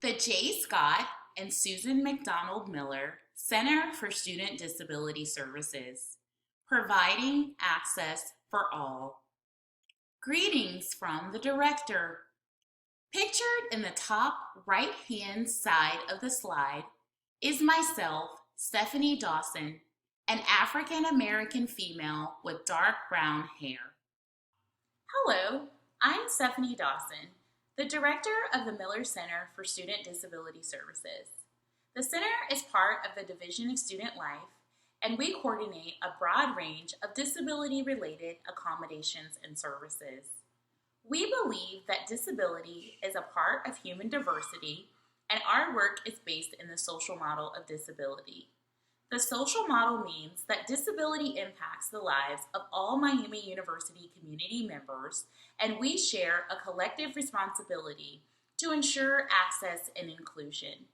The J. Scott and Susan McDonald Miller Center for Student Disability Services, providing access for all. Greetings from the director. Pictured in the top right-hand side of the slide is myself, Stephanie Dawson, an African-American female with dark brown hair. Hello, I'm Stephanie Dawson, the director of the Miller Center for Student Disability Services. The center is part of the Division of Student Life, and we coordinate a broad range of disability-related accommodations and services. We believe that disability is a part of human diversity, and our work is based in the social model of disability. The social model means that disability impacts the lives of all Miami University community members, and we share a collective responsibility to ensure access and inclusion.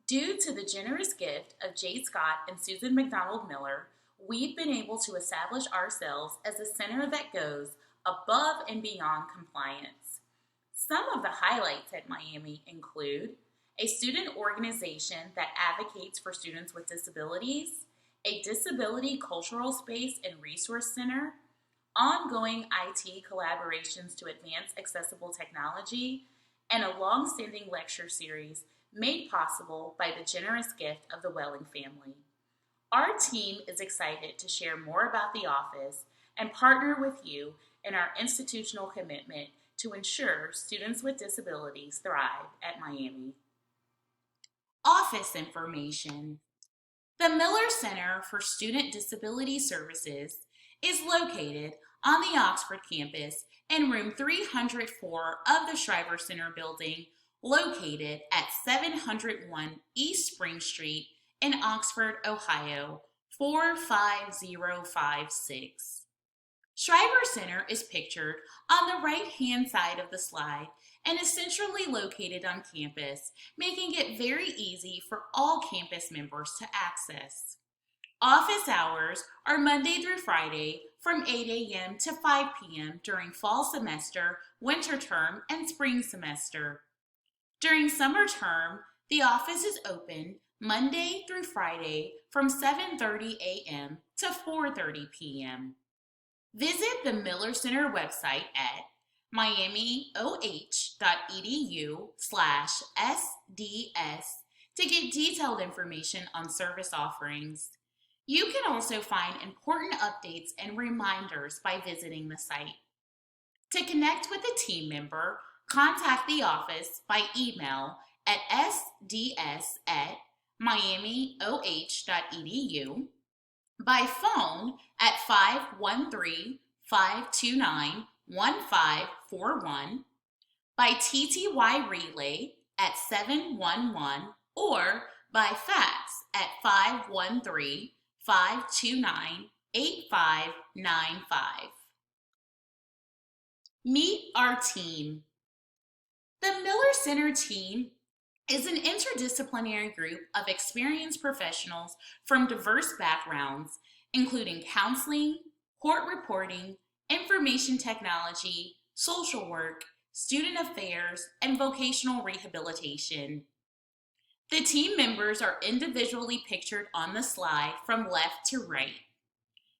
Due to the generous gift of J. Scott and Susan McDonald Miller, we've been able to establish ourselves as a center that goes above and beyond compliance. Some of the highlights at Miami include a student organization that advocates for students with disabilities, a disability cultural space and resource center, ongoing IT collaborations to advance accessible technology, and a long-standing lecture series made possible by the generous gift of the Welling family. Our team is excited to share more about the office and partner with you in our institutional commitment to ensure students with disabilities thrive at Miami. Office information. The Miller Center for Student Disability Services is located on the Oxford campus in room 304 of the Shriver Center building, located at 701 East Spring Street in Oxford, Ohio, 45056. Shriver Center is pictured on the right-hand side of the slide and is centrally located on campus, making it very easy for all campus members to access. Office hours are Monday through Friday from 8 a.m. to 5 p.m. during fall semester, winter term, and spring semester. During summer term, the office is open Monday through Friday from 7:30 a.m. to 4:30 p.m. Visit the Miller Center website at miamioh.edu/SDS to get detailed information on service offerings. You can also find important updates and reminders by visiting the site. To connect with a team member, contact the office by email at sds@miamioh.edu, by phone at 513-529-1541, by TTY relay at 711, or by fax at 513-529-8595. Meet our team. The Miller Center team is an interdisciplinary group of experienced professionals from diverse backgrounds, including counseling, court reporting, information technology, social work, student affairs, and vocational rehabilitation. The team members are individually pictured on the slide from left to right.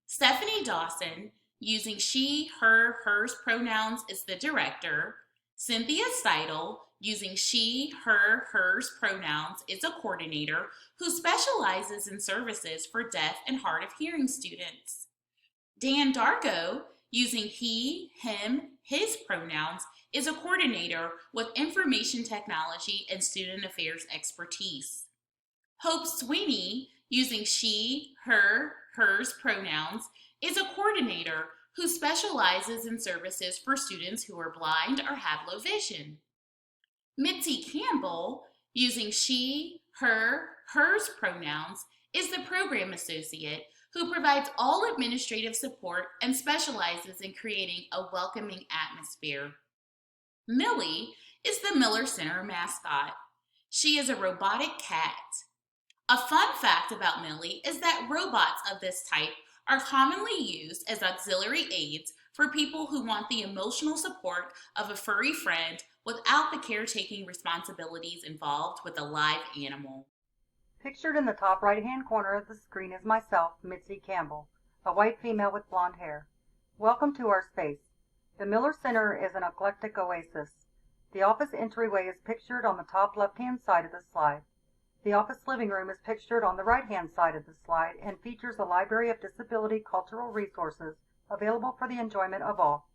Stephanie Dawson, using she, her, hers pronouns, is the director. Cynthia Steidel, using she, her, hers pronouns, is a coordinator who specializes in services for deaf and hard of hearing students. Dan Darko, using he, him, his pronouns, is a coordinator with information technology and student affairs expertise. Hope Sweeney, using she, her, hers pronouns, is a coordinator who specializes in services for students who are blind or have low vision. Mitzi Campbell, using she, her, hers pronouns, is the program associate who provides all administrative support and specializes in creating a welcoming atmosphere. Millie is the Miller Center mascot. She is a robotic cat. A fun fact about Millie is that robots of this type are commonly used as auxiliary aids for people who want the emotional support of a furry friend without the caretaking responsibilities involved with a live animal. Pictured in the top right-hand corner of the screen is myself, Mitzi Campbell, a white female with blonde hair. Welcome to our space. The Miller Center is an eclectic oasis. The office entryway is pictured on the top left-hand side of the slide. The office living room is pictured on the right-hand side of the slide and features a library of disability cultural resources available for the enjoyment of all.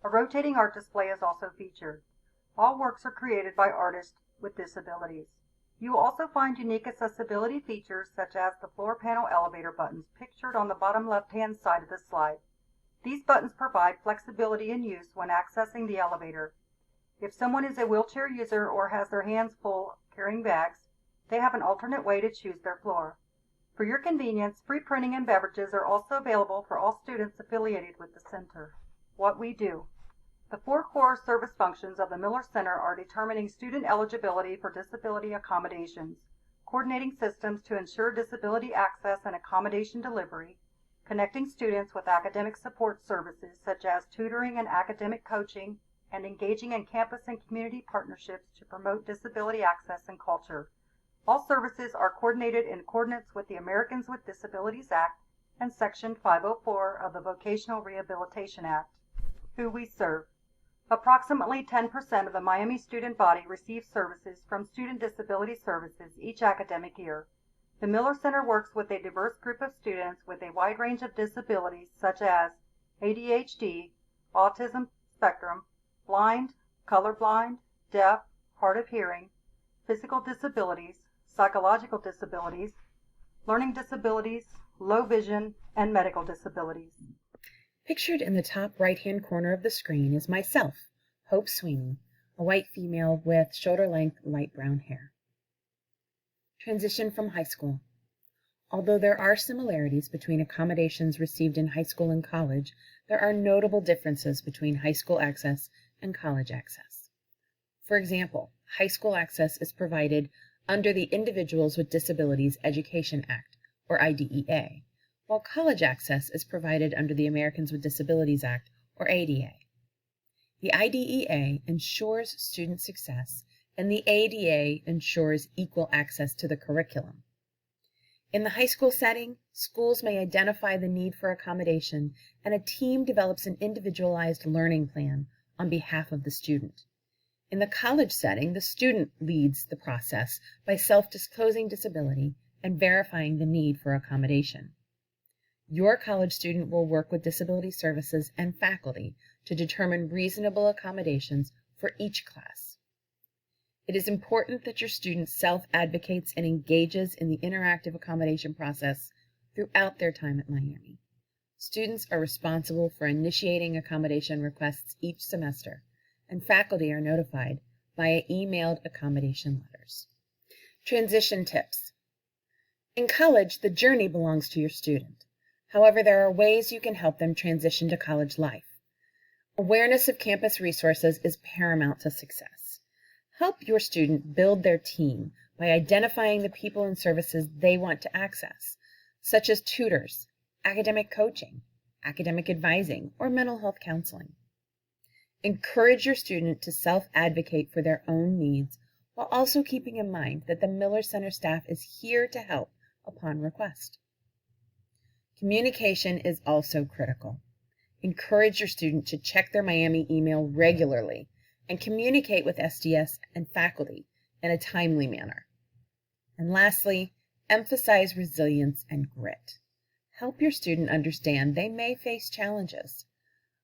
A rotating art display is also featured. All works are created by artists with disabilities. You will also find unique accessibility features such as the floor panel elevator buttons pictured on the bottom left-hand side of the slide. These buttons provide flexibility in use when accessing the elevator. If someone is a wheelchair user or has their hands full carrying bags, they have an alternate way to choose their floor. For your convenience, free printing and beverages are also available for all students affiliated with the center. What we do. The 4 core service functions of the Miller Center are determining student eligibility for disability accommodations, coordinating systems to ensure disability access and accommodation delivery, connecting students with academic support services such as tutoring and academic coaching, and engaging in campus and community partnerships to promote disability access and culture. All services are coordinated in accordance with the Americans with Disabilities Act and Section 504 of the Vocational Rehabilitation Act. Who we serve. Approximately 10% of the Miami student body receives services from Student Disability Services each academic year. The Miller Center works with a diverse group of students with a wide range of disabilities such as ADHD, autism spectrum, blind, colorblind, deaf, hard of hearing, physical disabilities, psychological disabilities, learning disabilities, low vision, and medical disabilities. Pictured in the top right-hand corner of the screen is myself, Hope Sweeney, a white female with shoulder-length light brown hair. Transition from high school. Although there are similarities between accommodations received in high school and college, there are notable differences between high school access and college access. For example, high school access is provided under the Individuals with Disabilities Education Act, or IDEA, while college access is provided under the Americans with Disabilities Act, or ADA. The IDEA ensures student success, and the ADA ensures equal access to the curriculum. In the high school setting, schools may identify the need for accommodation, and a team develops an individualized learning plan on behalf of the student. In the college setting, the student leads the process by self-disclosing disability and verifying the need for accommodation. Your college student will work with disability services and faculty to determine reasonable accommodations for each class. It is important that your student self-advocates and engages in the interactive accommodation process throughout their time at Miami. Students are responsible for initiating accommodation requests each semester, and faculty are notified via emailed accommodation letters. Transition tips. In college, the journey belongs to your student. However, there are ways you can help them transition to college life. Awareness of campus resources is paramount to success. Help your student build their team by identifying the people and services they want to access, such as tutors, academic coaching, academic advising, or mental health counseling. Encourage your student to self-advocate for their own needs while also keeping in mind that the Miller Center staff is here to help upon request. Communication is also critical. Encourage your student to check their Miami email regularly and communicate with SDS and faculty in a timely manner. And lastly, emphasize resilience and grit. Help your student understand they may face challenges,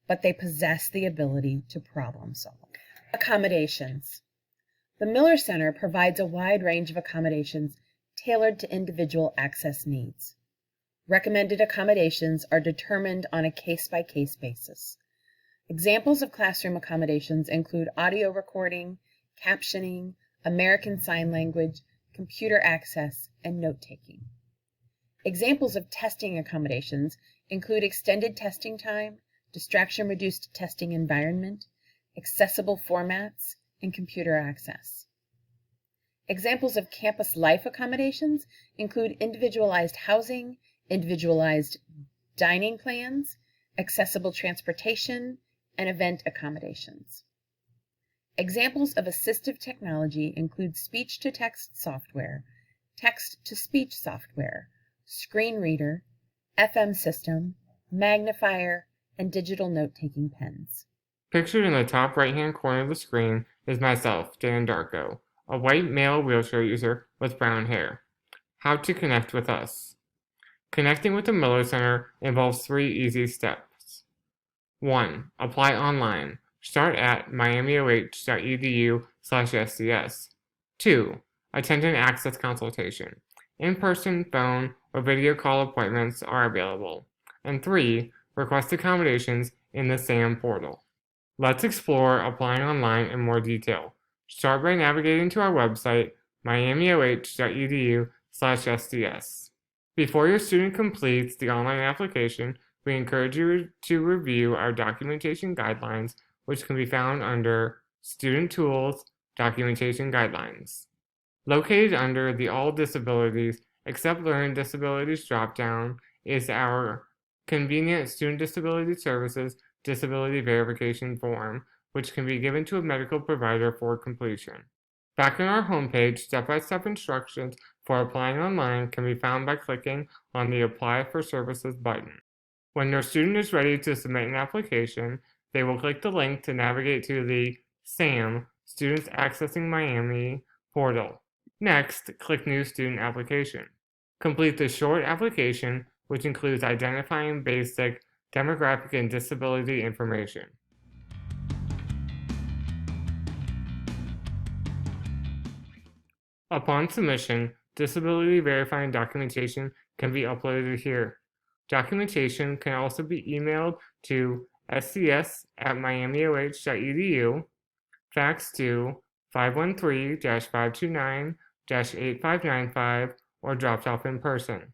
but they possess the ability to problem solve. Accommodations. The Miller Center provides a wide range of accommodations tailored to individual access needs. Recommended accommodations are determined on a case-by-case basis. Examples of classroom accommodations include audio recording, captioning, American Sign Language, computer access, and note-taking. Examples of testing accommodations include extended testing time, distraction-reduced testing environment, accessible formats, and computer access. Examples of campus life accommodations include individualized housing, individualized dining plans, accessible transportation, and event accommodations. Examples of assistive technology include speech-to-text software, text-to-speech software, screen reader, FM system, magnifier, and digital note-taking pens. Pictured in the top right-hand corner of the screen is myself, Dan Darko, a white male wheelchair user with brown hair. How to connect with us. Connecting with the Miller Center involves 3 easy steps. 1. Apply online. Start at miamioh.edu/SDS. 2. Attend an access consultation. In-person, phone, or video call appointments are available. And 3. Request accommodations in the SAM portal. Let's explore applying online in more detail. Start by navigating to our website, miamioh.edu/SDS. Before your student completes the online application, we encourage you to review our documentation guidelines, which can be found under Student Tools, Documentation Guidelines. Located under the All Disabilities Except Learning Disabilities dropdown is our Convenient Student Disability Services Disability Verification Form, which can be given to a medical provider for completion. Back on our homepage, step-by-step instructions for applying online can be found by clicking on the Apply for Services button. When your student is ready to submit an application, they will click the link to navigate to the SAM, Students Accessing Miami portal. Next, click New Student Application. Complete the short application, which includes identifying basic demographic and disability information. Upon submission, disability verifying documentation can be uploaded here. Documentation can also be emailed to scs@miamioh.edu, fax to 513-529-8595, or dropped off in person.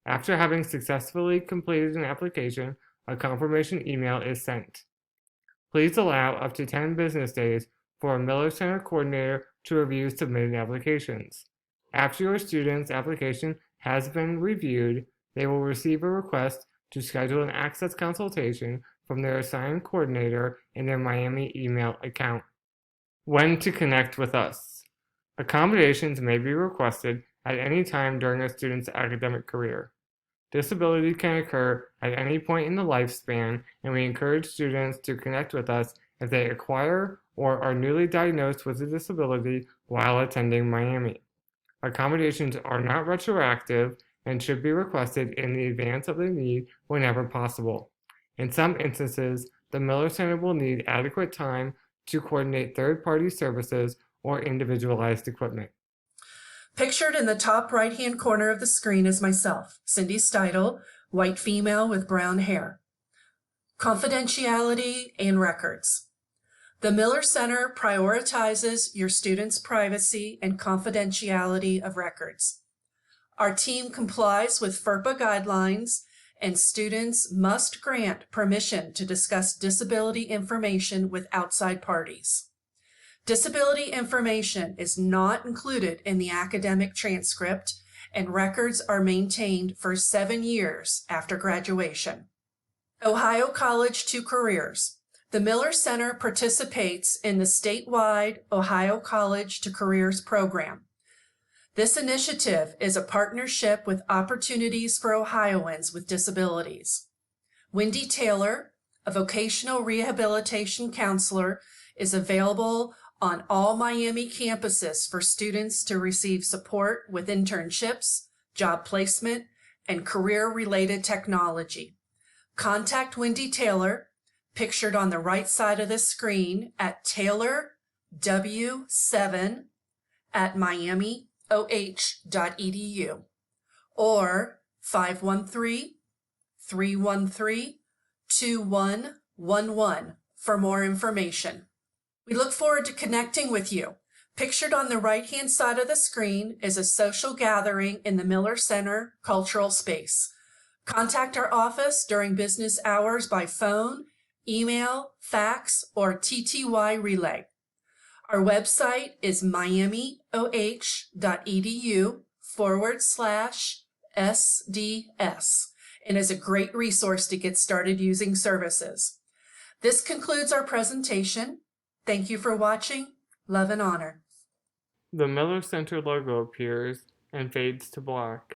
After having successfully completed an application, a confirmation email is sent. Please allow up to 10 business days for a Miller Center coordinator to review submitted applications. After your student's application has been reviewed, they will receive a request to schedule an access consultation from their assigned coordinator in their Miami email account. When to connect with us. Accommodations may be requested at any time during a student's academic career. Disability can occur at any point in the lifespan, and we encourage students to connect with us if they acquire or are newly diagnosed with a disability while attending Miami. Accommodations are not retroactive and should be requested in the advance of the need whenever possible. In some instances, the Miller Center will need adequate time to coordinate third-party services or individualized equipment. Pictured in the top right-hand corner of the screen is myself, Cindy Steidel, white female with brown hair. Confidentiality and records. The Miller Center prioritizes your students' privacy and confidentiality of records. Our team complies with FERPA guidelines, and students must grant permission to discuss disability information with outside parties. Disability information is not included in the academic transcript, and records are maintained for 7 years after graduation. Ohio College to Careers. The Miller Center participates in the statewide Ohio College to Careers program. This initiative is a partnership with Opportunities for Ohioans with Disabilities. Wendy Taylor, a vocational rehabilitation counselor, is available on all Miami campuses for students to receive support with internships, job placement, and career-related technology. Contact Wendy Taylor, pictured on the right side of the screen, at taylorw7@miamioh.edu or 513-313-2111 for more information. We look forward to connecting with you. Pictured on the right-hand side of the screen is a social gathering in the Miller Center cultural space. Contact our office during business hours by phone, email, fax, or TTY relay. Our website is miamioh.edu/SDS, and is a great resource to get started using services. This concludes our presentation. Thank you for watching. Love and honor. The Miller Center logo appears and fades to black.